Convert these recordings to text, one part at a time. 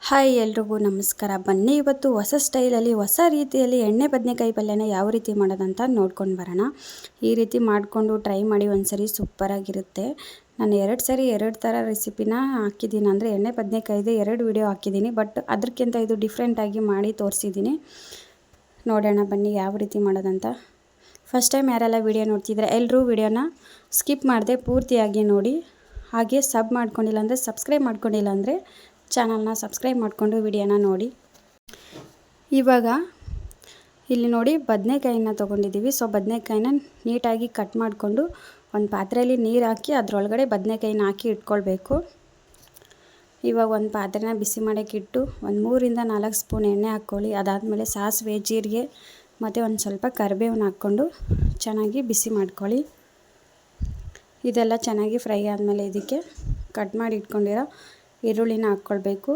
Hi ಎಲ್ರಿಗೂ ನಮಸ್ಕಾರ. ಬನ್ನಿ ಇವತ್ತು ಹೊಸ ಸ್ಟೈಲಲ್ಲಿ ಹೊಸ ರೀತಿಯಲ್ಲಿ ಎಣ್ಣೆ ಬದನೆಕಾಯಿ ಪಲ್ಯನ ಯಾವ ರೀತಿ ಮಾಡೋದಂತ ನೋಡ್ಕೊಂಡು ಬರೋಣ. ಈ ರೀತಿ ಮಾಡಿಕೊಂಡು ಟ್ರೈ ಮಾಡಿ ಒಂದ್ಸರಿ ಸೂಪರಾಗಿರುತ್ತೆ. ನಾನು ಎರಡು ಥರ ರೆಸಿಪಿನ ಹಾಕಿದ್ದೀನಿ. ಅಂದರೆ ಎಣ್ಣೆ ಬದನೆಕಾಯಿದು 2 ವಿಡಿಯೋ ಹಾಕಿದ್ದೀನಿ. ಬಟ್ ಅದಕ್ಕಿಂತ ಇದು ಡಿಫ್ರೆಂಟಾಗಿ ಮಾಡಿ ತೋರಿಸಿದ್ದೀನಿ. ನೋಡೋಣ ಬನ್ನಿ ಯಾವ ರೀತಿ ಮಾಡೋದಂತ. ಫಸ್ಟ್ ಟೈಮ್ ಯಾರೆಲ್ಲ ವಿಡಿಯೋ ನೋಡ್ತಿದ್ರೆ ಎಲ್ಲರೂ ವಿಡಿಯೋನ ಸ್ಕಿಪ್ ಮಾಡದೆ ಪೂರ್ತಿಯಾಗಿ ನೋಡಿ. ಹಾಗೆ ಮಾಡ್ಕೊಂಡಿಲ್ಲ ಅಂದರೆ ಸಬ್ಸ್ಕ್ರೈಬ್ ಮಾಡ್ಕೊಂಡಿಲ್ಲ ಅಂದರೆ ಚಾನಲ್ನ ಸಬ್ಸ್ಕ್ರೈಬ್ ಮಾಡಿಕೊಂಡು ವಿಡಿಯೋನ ನೋಡಿ. ಇವಾಗ ಇಲ್ಲಿ ನೋಡಿ ಬದನೆಕಾಯಿನ ತೊಗೊಂಡಿದ್ದೀವಿ. ಸೊ ಬದನೆಕಾಯಿನ ನೀಟಾಗಿ ಕಟ್ ಮಾಡಿಕೊಂಡು ಒಂದು ಪಾತ್ರೆಯಲ್ಲಿ ನೀರು ಹಾಕಿ ಅದರೊಳಗಡೆ ಬದನೆಕಾಯಿನ ಹಾಕಿ ಇಟ್ಕೊಳ್ಬೇಕು. ಇವಾಗ ಒಂದು ಪಾತ್ರೆನ ಬಿಸಿ ಮಾಡೋಕ್ಕೆ ಇಟ್ಟು ಒಂದು 3 ರಿಂದ 4 ಸ್ಪೂನ್ ಎಣ್ಣೆ ಹಾಕ್ಕೊಳ್ಳಿ. ಅದಾದಮೇಲೆ ಸಾಸಿವೆ, ಜೀರಿಗೆ ಮತ್ತು ಒಂದು ಸ್ವಲ್ಪ ಕರಿಬೇವನ್ನ ಹಾಕ್ಕೊಂಡು ಚೆನ್ನಾಗಿ ಬಿಸಿ ಮಾಡ್ಕೊಳ್ಳಿ. ಇದೆಲ್ಲ ಚೆನ್ನಾಗಿ ಫ್ರೈ ಆದಮೇಲೆ ಇದಕ್ಕೆ ಕಟ್ ಮಾಡಿ ಇಟ್ಕೊಂಡಿರೋ ಈರುಳ್ಳಿನ ಹಾಕ್ಕೊಳ್ಬೇಕು.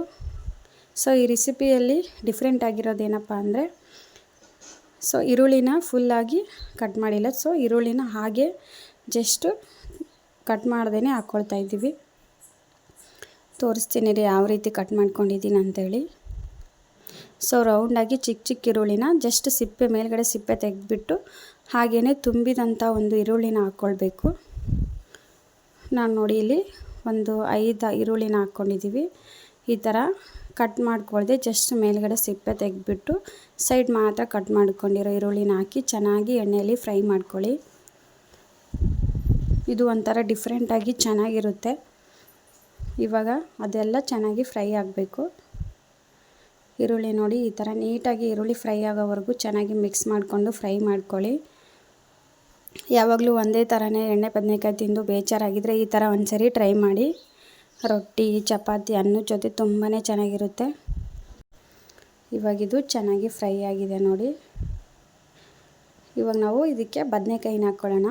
ಸೊ ಈ ರೆಸಿಪಿಯಲ್ಲಿ ಡಿಫ್ರೆಂಟ್ ಆಗಿರೋದೇನಪ್ಪ ಅಂದರೆ ಈರುಳ್ಳಿನ ಫುಲ್ಲಾಗಿ ಕಟ್ ಮಾಡಿಲ್ಲ. ಸೊ ಈರುಳ್ಳಿನ ಹಾಗೆ ಜಸ್ಟ್ ಕಟ್ ಮಾಡ್ದೇ ಹಾಕ್ಕೊಳ್ತಾ ಇದ್ದೀವಿ. ತೋರಿಸ್ತೀನಿ ರೀ ಯಾವ ರೀತಿ ಕಟ್ ಮಾಡ್ಕೊಂಡಿದ್ದೀನಿ ಅಂಥೇಳಿ. ಸೊ ರೌಂಡಾಗಿ ಚಿಕ್ಕ ಈರುಳ್ಳಿನ ಜಸ್ಟ್ ಮೇಲ್ಗಡೆ ಸಿಪ್ಪೆ ತೆಗೆದುಬಿಟ್ಟು ಹಾಗೆಯೇ ತುಂಬಿದಂಥ ಒಂದು ಈರುಳ್ಳಿನ ಹಾಕ್ಕೊಳ್ಬೇಕು. ನಾನು ನೋಡಿ ಇಲ್ಲಿ ಒಂದು 5 ಈರುಳ್ಳಿನ ಹಾಕ್ಕೊಂಡಿದ್ದೀವಿ. ಈ ಥರ ಕಟ್ ಮಾಡ್ಕೊಳ್ದೆ ಜಸ್ಟ್ ಮೇಲ್ಗಡೆ ಸಿಪ್ಪೆ ತೆಗೆದುಬಿಟ್ಟು ಸೈಡ್ ಮಾತ್ರ ಕಟ್ ಮಾಡ್ಕೊಂಡಿರೋ ಈರುಳ್ಳಿನ ಹಾಕಿ ಚೆನ್ನಾಗಿ ಎಣ್ಣೆಯಲ್ಲಿ ಫ್ರೈ ಮಾಡ್ಕೊಳ್ಳಿ. ಇದು ಒಂಥರ ಡಿಫ್ರೆಂಟಾಗಿ ಚೆನ್ನಾಗಿರುತ್ತೆ. ಇವಾಗ ಅದೆಲ್ಲ ಚೆನ್ನಾಗಿ ಫ್ರೈ ಆಗಬೇಕು. ಈರುಳ್ಳಿ ನೋಡಿ ಈ ಥರ ನೀಟಾಗಿ ಈರುಳ್ಳಿ ಫ್ರೈ ಆಗೋವರೆಗೂ ಚೆನ್ನಾಗಿ ಮಿಕ್ಸ್ ಮಾಡಿಕೊಂಡು ಫ್ರೈ ಮಾಡ್ಕೊಳ್ಳಿ. ಯಾವಾಗಲೂ ಒಂದೇ ಥರನೇ ಎಣ್ಣೆ ಬದನೆಕಾಯಿ ತಿಂದು ಬೇಜಾರಾಗಿದ್ದರೆ ಈ ಥರ ಒಂದ್ಸರಿ ಟ್ರೈ ಮಾಡಿ. ರೊಟ್ಟಿ, ಚಪಾತಿ, ಅನ್ನದ ಜೊತೆ ತುಂಬಾ ಚೆನ್ನಾಗಿರುತ್ತೆ. ಇವಾಗಿದು ಚೆನ್ನಾಗಿ ಫ್ರೈ ಆಗಿದೆ ನೋಡಿ. ಇವಾಗ ನಾವು ಇದಕ್ಕೆ ಬದನೆಕಾಯಿನ ಹಾಕ್ಕೊಳ್ಳೋಣ.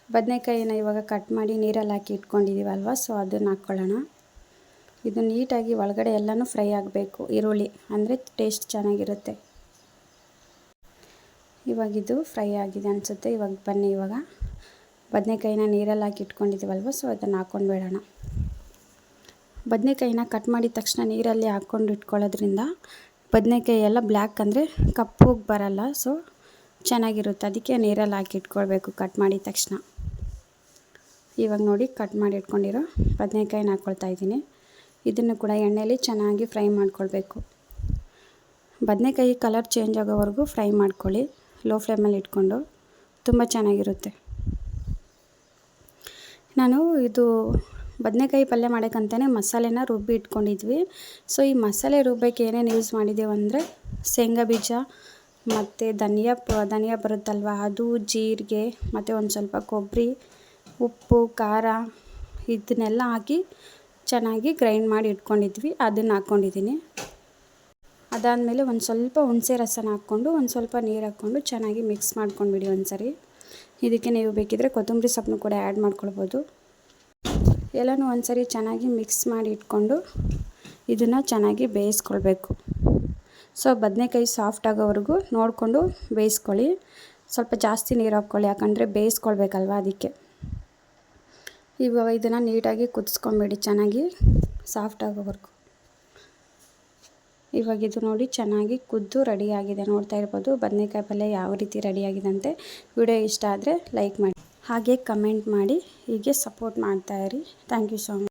ಬದನೆಕಾಯಿನ ಇವಾಗ ಕಟ್ ಮಾಡಿ ನೀರಲ್ಲಿ ಹಾಕಿ ಇಟ್ಕೊಂಡಿದ್ದೀವಲ್ವ, ಸೊ ಅದನ್ನು ಹಾಕ್ಕೊಳ್ಳೋಣ. ಇದು ನೀಟಾಗಿ ಒಳಗಡೆ ಎಲ್ಲನೂ ಫ್ರೈ ಆಗಬೇಕು ಈರುಳ್ಳಿ, ಅಂದರೆ ಟೇಸ್ಟ್ ಚೆನ್ನಾಗಿರುತ್ತೆ. ಇವಾಗಿದು ಫ್ರೈ ಆಗಿದೆ ಅನಿಸುತ್ತೆ. ಇವಾಗ ಬನ್ನಿ ಇವಾಗ ಬದನೆಕಾಯಿನ ನೀರಲ್ಲಿ ಹಾಕಿ ಇಟ್ಕೊಂಡಿದ್ದೀವಲ್ವ, ಸೊ ಅದನ್ನು ಹಾಕ್ಕೊಂಡು ಬೇಡೋಣ. ಬದನೆಕಾಯಿನ ಕಟ್ ಮಾಡಿದ ತಕ್ಷಣ ನೀರಲ್ಲಿ ಹಾಕ್ಕೊಂಡು ಇಟ್ಕೊಳ್ಳೋದ್ರಿಂದ ಬದನೆಕಾಯಿ ಎಲ್ಲ ಬ್ಲ್ಯಾಕ್ ಅಂದರೆ ಕಪ್ಪಗೆ ಬರಲ್ಲ. ಸೊ ಚೆನ್ನಾಗಿರುತ್ತೆ. ಅದಕ್ಕೆ ನೀರಲ್ಲಿ ಹಾಕಿ ಇಟ್ಕೊಳ್ಬೇಕು ಕಟ್ ಮಾಡಿದ ತಕ್ಷಣ. ಇವಾಗ ನೋಡಿ ಕಟ್ ಮಾಡಿ ಇಟ್ಕೊಂಡಿರೋ ಬದನೆಕಾಯಿನ ಹಾಕ್ಕೊಳ್ತಾ ಇದ್ದೀನಿ. ಇದನ್ನು ಕೂಡ ಎಣ್ಣೆಯಲ್ಲಿ ಚೆನ್ನಾಗಿ ಫ್ರೈ ಮಾಡ್ಕೊಳ್ಬೇಕು. ಬದನೆಕಾಯಿ ಕಲರ್ ಚೇಂಜ್ ಆಗೋವರೆಗೂ ಫ್ರೈ ಮಾಡ್ಕೊಳ್ಳಿ. ಲೋ ಫ್ಲೇಮಲ್ಲಿ ಇಟ್ಕೊಂಡು ತುಂಬ ಚೆನ್ನಾಗಿರುತ್ತೆ. ನಾನು ಇದು ಬದನೆಕಾಯಿ ಪಲ್ಯ ಮಾಡೋಕ್ಕಂತಲೇ ಮಸಾಲೆನ ರುಬ್ಬಿ ಇಟ್ಕೊಂಡಿದ್ವಿ. ಸೊ ಈ ಮಸಾಲೆ ರುಬ್ಬಕ್ಕೆ ಏನೇನು ಯೂಸ್ ಮಾಡಿದ್ದೀವಿ ಅಂದರೆ ಶೇಂಗಾ ಬೀಜ ಮತ್ತು ಧನಿಯಾ ಬರುತ್ತಲ್ವ ಅದು, ಜೀರಿಗೆ ಮತ್ತು ಒಂದು ಸ್ವಲ್ಪ ಕೊಬ್ಬರಿ, ಉಪ್ಪು, ಖಾರ ಇದನ್ನೆಲ್ಲ ಹಾಕಿ ಚೆನ್ನಾಗಿ ಗ್ರೈಂಡ್ ಮಾಡಿ ಇಟ್ಕೊಂಡಿದ್ವಿ. ಅದನ್ನು ಹಾಕ್ಕೊಂಡಿದ್ದೀನಿ. ಅದಾದಮೇಲೆ ಒಂದು ಸ್ವಲ್ಪ ಹುಣಸೆ ರಸನ ಹಾಕ್ಕೊಂಡು ಒಂದು ಸ್ವಲ್ಪ ನೀರು ಹಾಕ್ಕೊಂಡು ಚೆನ್ನಾಗಿ ಮಿಕ್ಸ್ ಮಾಡ್ಕೊಂಡ್ಬಿಡಿ ಒಂದ್ಸರಿ. ಇದಕ್ಕೆ ನೀವು ಬೇಕಿದ್ದರೆ ಕೊತ್ತಂಬರಿ ಸೊಪ್ಪನ್ನು ಕೂಡ ಆ್ಯಡ್ ಮಾಡ್ಕೊಳ್ಬೋದು. ಎಲ್ಲನೂ ಒಂದ್ಸರಿ ಚೆನ್ನಾಗಿ ಮಿಕ್ಸ್ ಮಾಡಿ ಇಟ್ಕೊಂಡು ಇದನ್ನು ಚೆನ್ನಾಗಿ ಬೇಯಿಸ್ಕೊಳ್ಬೇಕು. ಸೊ ಬದನೆಕಾಯಿ ಸಾಫ್ಟ್ ಆಗೋವರೆಗೂ ನೋಡಿಕೊಂಡು ಬೇಯಿಸ್ಕೊಳ್ಳಿ. ಸ್ವಲ್ಪ ಜಾಸ್ತಿ ನೀರು ಹಾಕ್ಕೊಳ್ಳಿ, ಯಾಕಂದರೆ ಬೇಯಿಸ್ಕೊಳ್ಬೇಕಲ್ವ ಅದಕ್ಕೆ. ಇವಾಗ ಇದನ್ನು ನೀಟಾಗಿ ಕುದಿಸ್ಕೊಂಬಿಡಿ ಚೆನ್ನಾಗಿ ಸಾಫ್ಟ್ ಆಗೋವರೆಗೂ. ಇವಾಗ ಇದು ನೋಡಿ ಚೆನ್ನಾಗಿ ಕುದ್ದು ರೆಡಿಯಾಗಿದೆ. ನೋಡ್ತಾ ಇರ್ಬೋದು ಬದನೆಕಾಯಿ ಪಲ್ಯ ಯಾವ ರೀತಿ ರೆಡಿಯಾಗಿದೆ ಅಂತೆ. ವಿಡಿಯೋ ಇಷ್ಟ ಆದರೆ ಲೈಕ್ ಮಾಡಿ, ಹಾಗೆ ಕಮೆಂಟ್ ಮಾಡಿ, ಹೀಗೆ ಸಪೋರ್ಟ್ ಮಾಡ್ತಾಯಿರಿ. Thank you so much.